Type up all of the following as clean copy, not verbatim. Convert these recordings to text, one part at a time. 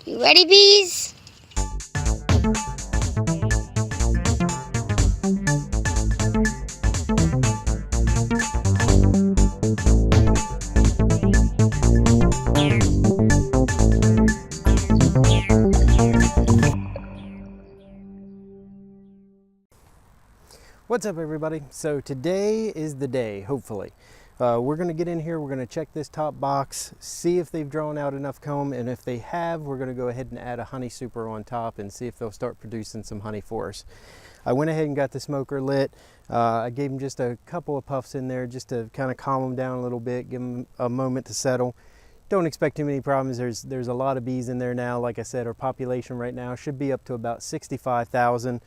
You ready, bees? What's up, everybody? So today is the day, hopefully. We're going to get in here, we're going to check this top box, see if they've drawn out enough comb, and if they have, we're going to go ahead and add a honey super on top and see if they'll start producing some honey for us. I went ahead and got the smoker lit. I gave them just a couple of puffs in there just to kind of calm them down a little bit, give them a moment to settle. Don't expect too many problems. There's a lot of bees in there now. Like I said, our population right now should be up to about 65,000.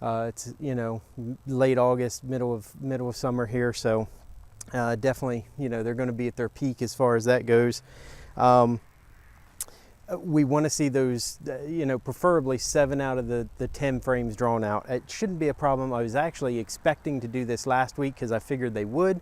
It's, you know, late August, middle of summer here, so definitely, you know, they're going to be at their peak as far as that goes. We want to see those, you know, preferably 7 out of the 10 frames drawn out. It shouldn't be a problem. I was actually expecting to do this last week because I figured they would,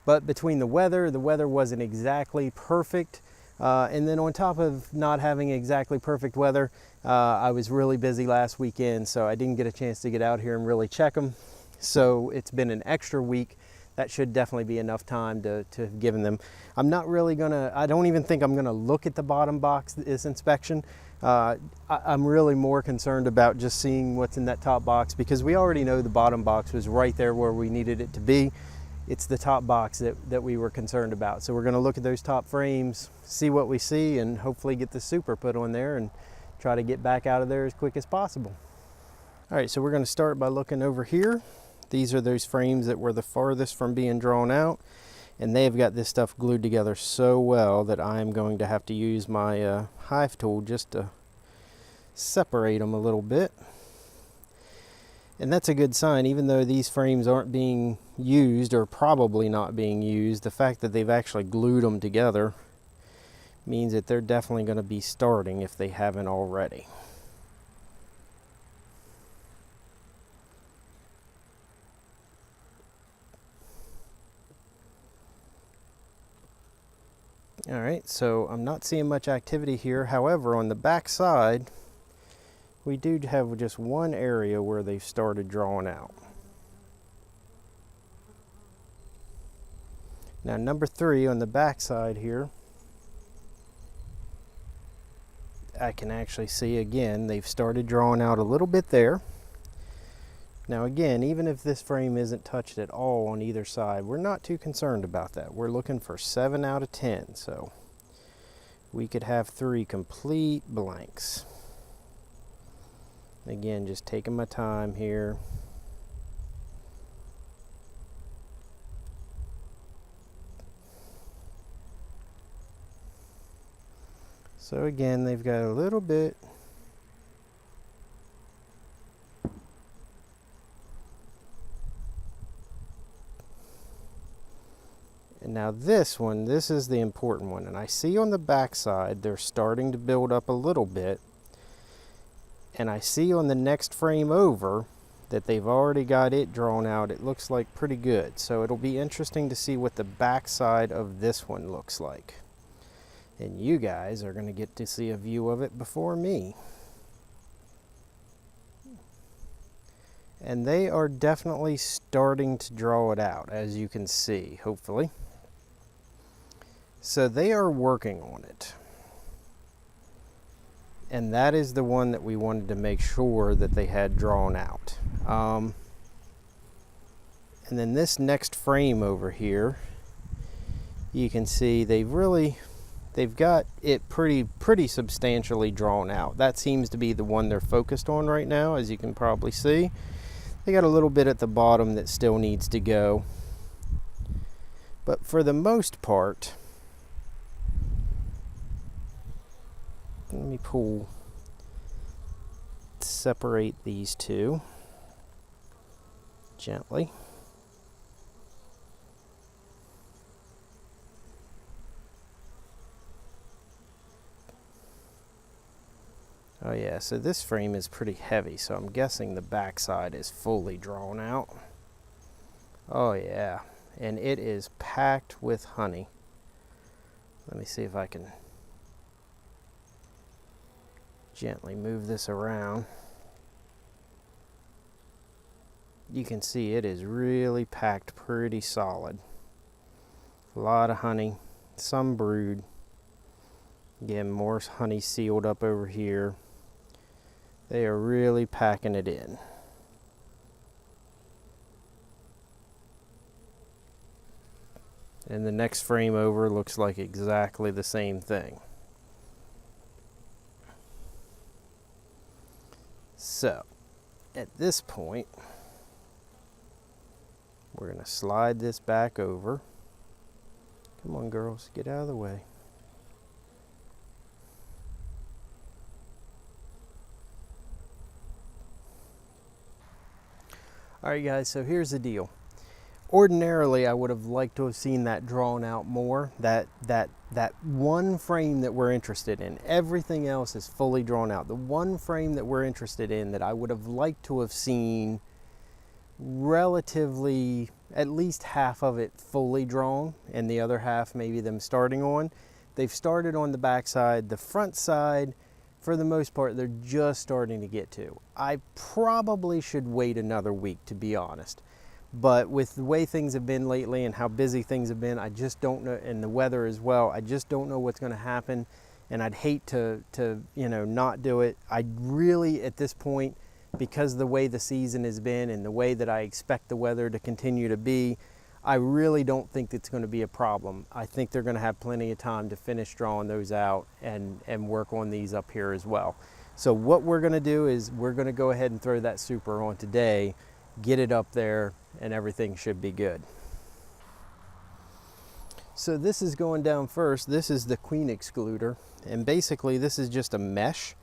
but between the weather wasn't exactly perfect. And then on top of not having exactly perfect weather, I was really busy last weekend, so I didn't get a chance to get out here and really check them. So it's been an extra week. That should definitely be enough time to have given them. I'm not really gonna, I don't even think I'm gonna look at the bottom box this inspection. I'm really more concerned about just seeing what's in that top box, because we already know the bottom box was right there where we needed it to be. It's the top box that we were concerned about. So we're gonna look at those top frames, see what we see, and hopefully get the super put on there and try to get back out of there as quick as possible. All right, so we're gonna start by looking over here. These are those frames that were the farthest from being drawn out, and they've got this stuff glued together so well that I'm going to have to use my Hive tool just to separate them a little bit. And that's a good sign. Even though these frames aren't being used, or probably not being used, the fact that they've actually glued them together means that they're definitely going to be starting if they haven't already. All right, so I'm not seeing much activity here. However, on the back side, we do have just one area where they've started drawing out. Now, number 3 on the back side here, I can actually see again, they've started drawing out a little bit there. Now again, even if this frame isn't touched at all on either side, we're not too concerned about that. We're looking for 7 out of 10, so we could have 3 complete blanks. Again, just taking my time here. So again, they've got a little bit. And now this one, this is the important one. And I see on the back side, they're starting to build up a little bit. And I see on the next frame over that they've already got it drawn out. It looks like pretty good. So it'll be interesting to see what the back side of this one looks like. And you guys are going to get to see a view of it before me. And they are definitely starting to draw it out, as you can see, hopefully. So they are working on it. And that is the one that we wanted to make sure that they had drawn out. And then this next frame over here, you can see they've got it pretty substantially drawn out. That seems to be the one they're focused on right now, as you can probably see. They got a little bit at the bottom that still needs to go. But for the most part, let me separate these two gently. Oh yeah, so this frame is pretty heavy, so I'm guessing the back side is fully drawn out. Oh yeah, and it is packed with honey. Let me see if I can gently move this around. You can see it is really packed pretty solid. A lot of honey, some brood. Again, more honey sealed up over here. They are really packing it in. And the next frame over looks like exactly the same thing. So, at this point, we're going to slide this back over. Come on, girls, get out of the way. All right, guys, so here's the deal. Ordinarily, I would have liked to have seen that drawn out more, that one frame that we're interested in. Everything else is fully drawn out. The one frame that we're interested in that I would have liked to have seen relatively, at least half of it fully drawn, and the other half maybe them starting on. They've started on the back side. The front side, for the most part, they're just starting to get to. I probably should wait another week, to be honest. But with the way things have been lately and how busy things have been, I just don't know, and the weather as well, I just don't know what's going to happen. And I'd hate to not do it. I really, at this point, because of the way the season has been and the way that I expect the weather to continue to be, I really don't think it's going to be a problem. I think they're going to have plenty of time to finish drawing those out and work on these up here as well. So what we're going to do is we're going to go ahead and throw that super on today, get it up there, and everything should be good. So this is going down first. This is the queen excluder, and basically this is just a mesh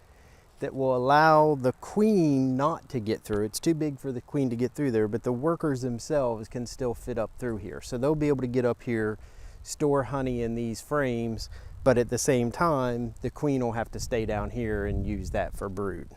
that will allow the queen not to get through. It's too big for the queen to get through there, but the workers themselves can still fit up through here. So they'll be able to get up here, store honey in these frames, but at the same time, the queen will have to stay down here and use that for brood.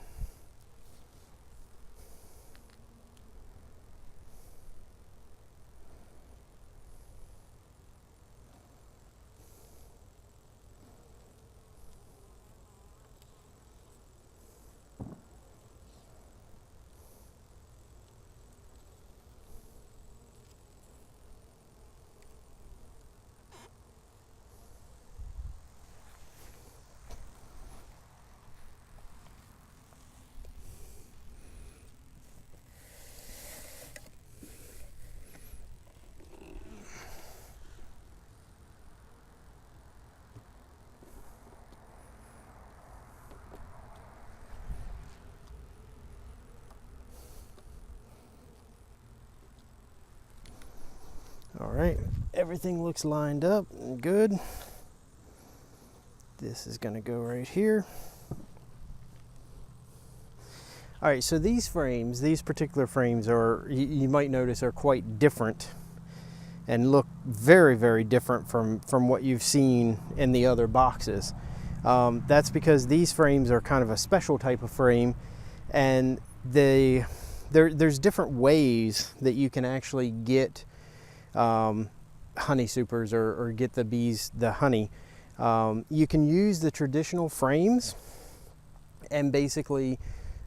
All right, everything looks lined up and good. This is going to go right here. All right, so these frames, these particular frames are, you might notice, are quite different and look very, very different from what you've seen in the other boxes. That's because these frames are kind of a special type of frame, and there's different ways that you can actually get honey supers or get the bees the honey. You can use the traditional frames, and basically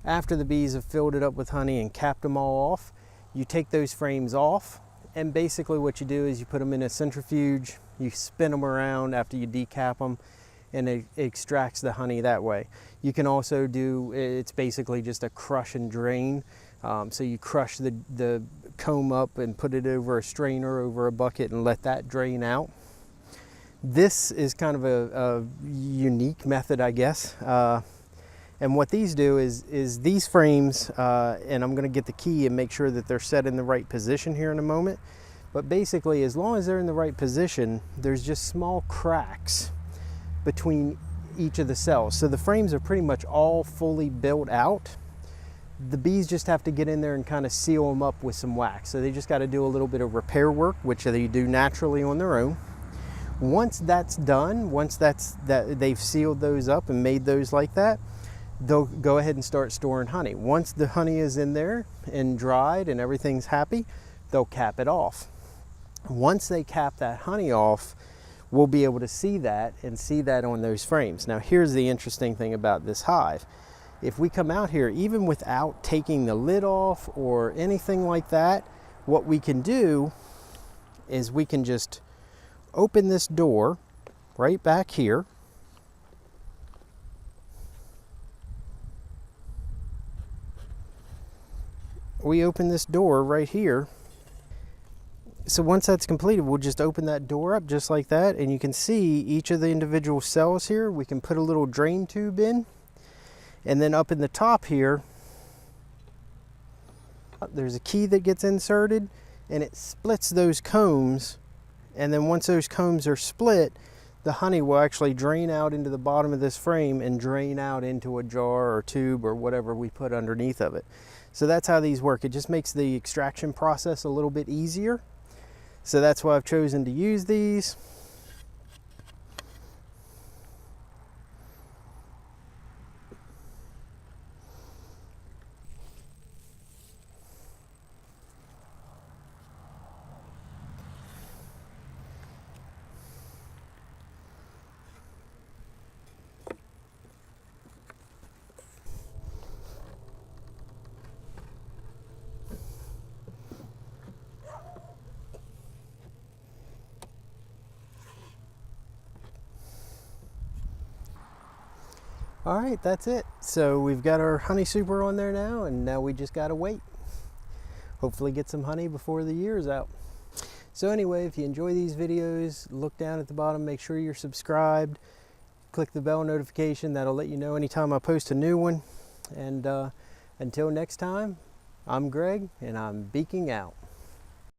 after the bees have filled it up with honey and capped them all off, you take those frames off, and basically what you do is you put them in a centrifuge, you spin them around after you decap them, and it extracts the honey that way. You can also do, it's basically just a crush and drain. So you crush the comb up and put it over a strainer, over a bucket, and let that drain out. This is kind of a unique method, I guess. And what these do is these frames, and I'm going to get the key and make sure that they're set in the right position here in a moment. But basically, as long as they're in the right position, there's just small cracks between each of the cells. So the frames are pretty much all fully built out. The bees just have to get in there and kind of seal them up with some wax. So they just got to do a little bit of repair work, which they do naturally on their own. Once that's done, once they've sealed those up and made those like that, they'll go ahead and start storing honey. Once the honey is in there and dried and everything's happy, they'll cap it off. Once they cap that honey off, we'll be able to see that and see that on those frames. Now here's the interesting thing about this hive. If we come out here, even without taking the lid off or anything like that, what we can do is we can just open this door right back here. We open this door right here. So once that's completed, we'll just open that door up just like that, and you can see each of the individual cells here. We can put a little drain tube in, and then up in the top here, there's a key that gets inserted, and it splits those combs, and then once those combs are split, the honey will actually drain out into the bottom of this frame and drain out into a jar or tube or whatever we put underneath of it. So that's how these work. It just makes the extraction process a little bit easier. So that's why I've chosen to use these. All right, that's it. So we've got our honey super on there now, and now we just gotta wait. Hopefully get some honey before the year is out. So anyway, if you enjoy these videos, look down at the bottom, make sure you're subscribed, click the bell notification. That'll let you know anytime I post a new one. And until next time, I'm Greg, and I'm beaking out.